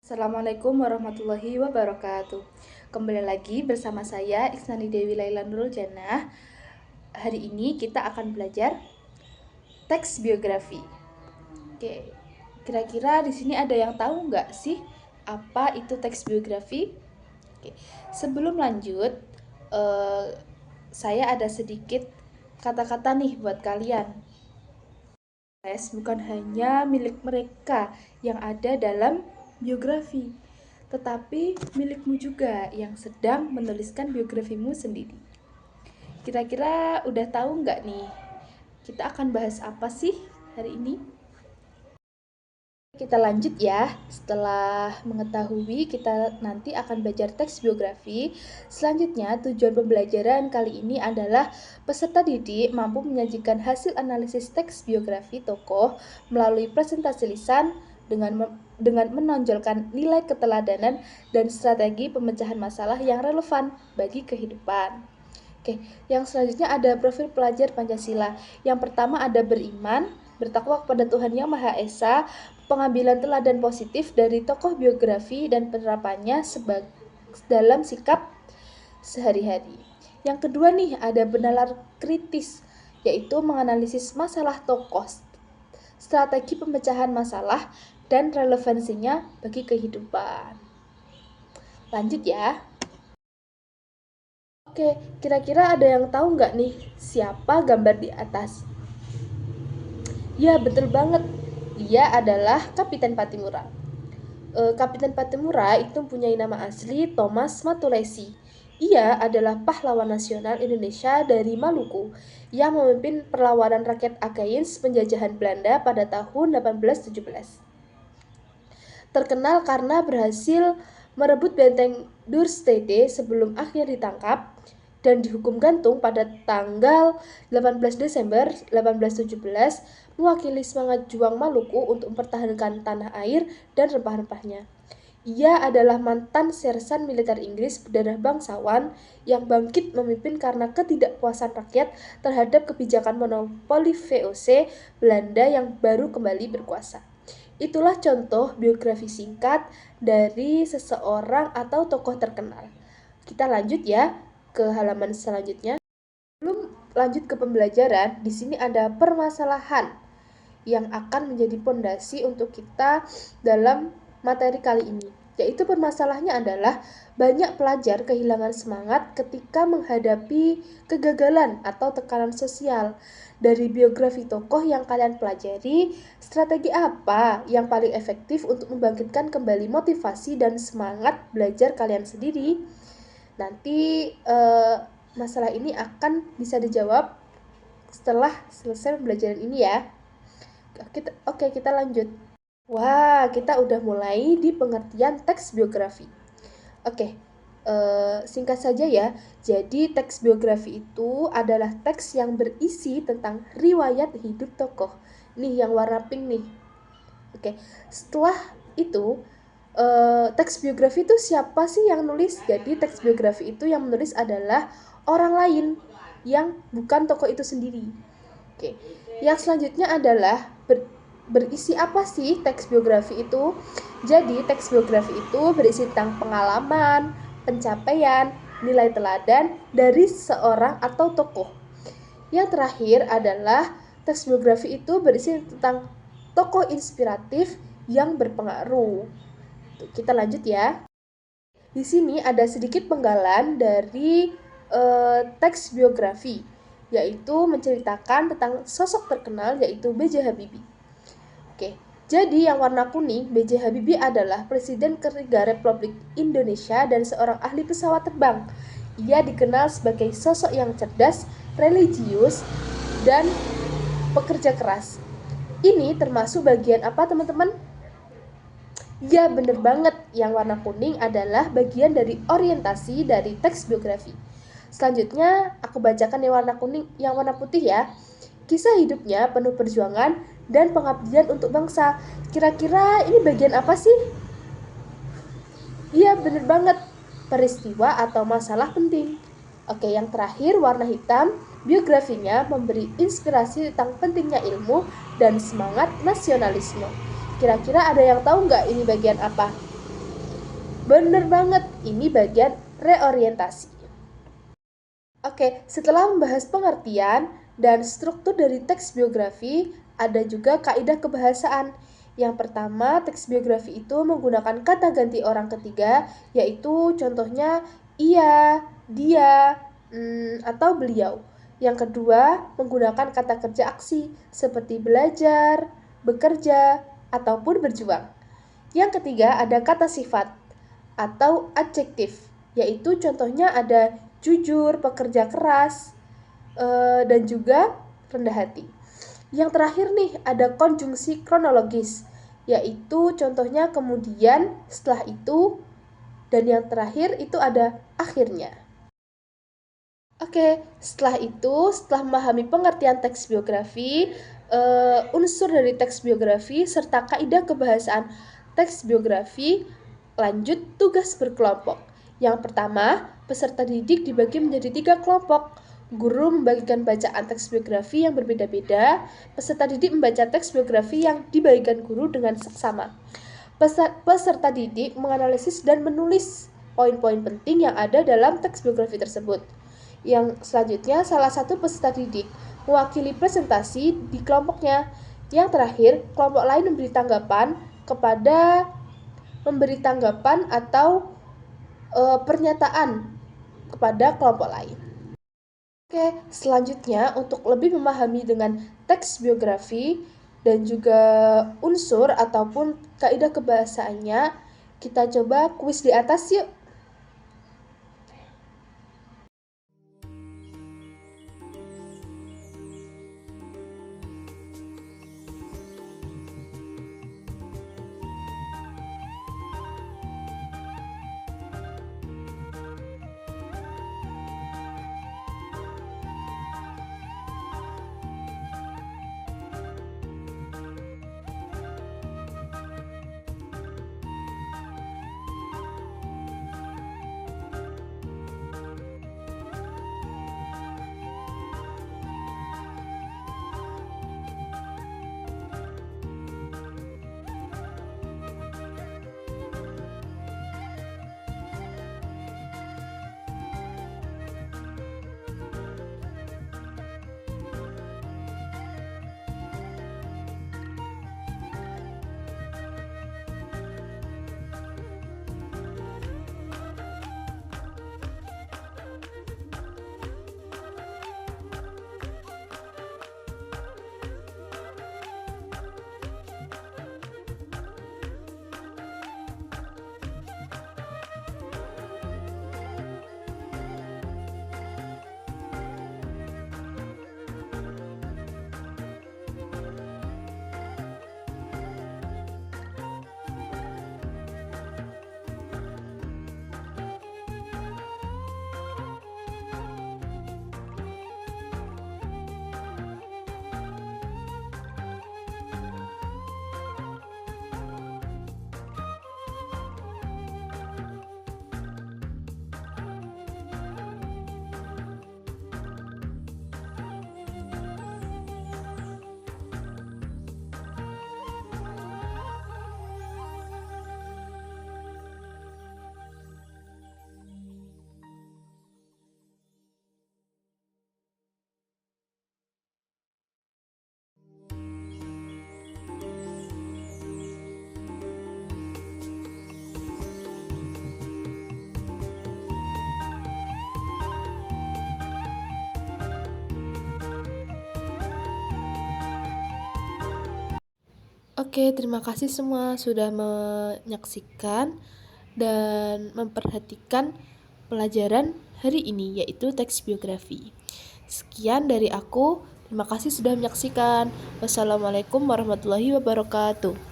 Assalamualaikum warahmatullahi wabarakatuh. Kembali lagi bersama saya Iksnani Dewi Laila Nurul Jannah. Hari ini kita akan belajar teks biografi. Oke, kira-kira di sini ada yang tahu nggak sih apa itu teks biografi? Oke, sebelum lanjut, saya ada sedikit kata-kata nih buat kalian. Tes bukan hanya milik mereka yang ada dalam biografi, tetapi milikmu juga yang sedang menuliskan biografimu sendiri. Kira-kira udah tahu nggak nih, kita akan bahas apa sih hari ini? Kita lanjut ya. Setelah mengetahui kita nanti akan belajar teks biografi, selanjutnya tujuan pembelajaran kali ini adalah peserta didik mampu menyajikan hasil analisis teks biografi tokoh melalui presentasi lisan dengan menonjolkan nilai keteladanan dan strategi pemecahan masalah yang relevan bagi kehidupan. Oke, yang selanjutnya ada profil pelajar Pancasila. Yang pertama ada beriman, bertakwa kepada Tuhan Yang Maha Esa, pengambilan teladan positif dari tokoh biografi dan penerapannya dalam sikap sehari-hari. Yang kedua nih ada benalar kritis, yaitu menganalisis masalah tokoh, strategi pemecahan masalah, dan relevansinya bagi kehidupan. Lanjut ya. Oke, kira-kira ada yang tahu nggak nih siapa gambar di atas? Ya, betul banget. Dia adalah Kapiten Patimura. Kapiten Patimura itu punya nama asli Thomas Matulesi. Ia adalah pahlawan nasional Indonesia dari Maluku yang memimpin perlawanan rakyat Agains penjajahan Belanda pada tahun 1817. Terkenal karena berhasil merebut benteng Dorstede sebelum akhirnya ditangkap dan dihukum gantung pada tanggal 18 Desember 1817, mewakili semangat juang Maluku untuk mempertahankan tanah air dan rempah-rempahnya. Ia adalah mantan sersan militer Inggris berdarah bangsawan yang bangkit memimpin karena ketidakpuasan rakyat terhadap kebijakan monopoli VOC Belanda yang baru kembali berkuasa. Itulah contoh biografi singkat dari seseorang atau tokoh terkenal. Kita lanjut ya ke halaman selanjutnya. Sebelum lanjut ke pembelajaran, di sini ada permasalahan yang akan menjadi pondasi untuk kita dalam materi kali ini. Yaitu permasalahannya adalah banyak pelajar kehilangan semangat ketika menghadapi kegagalan atau tekanan sosial. Dari biografi tokoh yang kalian pelajari, strategi apa yang paling efektif untuk membangkitkan kembali motivasi dan semangat belajar kalian sendiri? Nanti masalah ini akan bisa dijawab setelah selesai pembelajaran ini ya. Oke, kita lanjut. Wah, kita udah mulai di pengertian teks biografi. Oke, singkat saja ya. Jadi teks biografi itu adalah teks yang berisi tentang riwayat hidup tokoh. Nih yang warna pink nih. Oke, setelah itu teks biografi itu siapa sih yang nulis? Jadi teks biografi itu yang menulis adalah orang lain yang bukan tokoh itu sendiri. Oke, yang selanjutnya adalah berisi apa sih teks biografi itu? Jadi teks biografi itu berisi tentang pengalaman, pencapaian, nilai teladan dari seorang atau tokoh. Yang terakhir adalah teks biografi itu berisi tentang tokoh inspiratif yang berpengaruh. Kita lanjut ya. Di sini ada sedikit penggalan dari teks biografi, yaitu menceritakan tentang sosok terkenal yaitu B.J. Habibie. Oke, jadi yang warna kuning, B.J. Habibie adalah Presiden ketiga Republik Indonesia dan seorang ahli pesawat terbang. Ia dikenal sebagai sosok yang cerdas, religius, dan pekerja keras. Ini termasuk bagian apa teman-teman? Ya, bener banget. Yang warna kuning adalah bagian dari orientasi dari teks biografi. Selanjutnya, aku bacakan yang warna kuning, yang warna putih ya. Kisah hidupnya penuh perjuangan dan pengabdian untuk bangsa. Kira-kira ini bagian apa sih? Iya, bener banget. Peristiwa atau masalah penting. Oke, yang terakhir warna hitam. Biografinya memberi inspirasi tentang pentingnya ilmu dan semangat nasionalisme. Kira-kira ada yang tahu nggak ini bagian apa? Bener banget, ini bagian reorientasi. Oke, setelah membahas pengertian dan struktur dari teks biografi, ada juga kaidah kebahasaan. Yang pertama, teks biografi itu menggunakan kata ganti orang ketiga, yaitu contohnya ia, dia, atau beliau. Yang kedua, menggunakan kata kerja aksi, seperti belajar, bekerja, ataupun berjuang. Yang ketiga, ada kata sifat atau adjektif, yaitu contohnya ada jujur, pekerja keras, dan juga rendah hati. Yang terakhir nih ada konjungsi kronologis, yaitu contohnya kemudian, setelah itu, dan yang terakhir itu ada akhirnya. Oke, setelah itu, setelah memahami pengertian teks biografi, unsur dari teks biografi, serta kaidah kebahasaan teks biografi, lanjut tugas berkelompok. Yang pertama, peserta didik dibagi menjadi 3 kelompok. Guru membagikan bacaan teks biografi yang berbeda-beda, peserta didik membaca teks biografi yang dibagikan guru dengan seksama. Peserta didik menganalisis dan menulis poin-poin penting yang ada dalam teks biografi tersebut. Yang selanjutnya, salah satu peserta didik mewakili presentasi di kelompoknya. Yang terakhir, kelompok lain memberi tanggapan atau pernyataan kepada kelompok lain. Oke, selanjutnya untuk lebih memahami dengan teks biografi dan juga unsur ataupun kaidah kebahasaannya, kita coba kuis di atas yuk. Oke, terima kasih semua sudah menyaksikan dan memperhatikan pelajaran hari ini, yaitu teks biografi. Sekian dari aku, terima kasih sudah menyaksikan. Wassalamualaikum warahmatullahi wabarakatuh.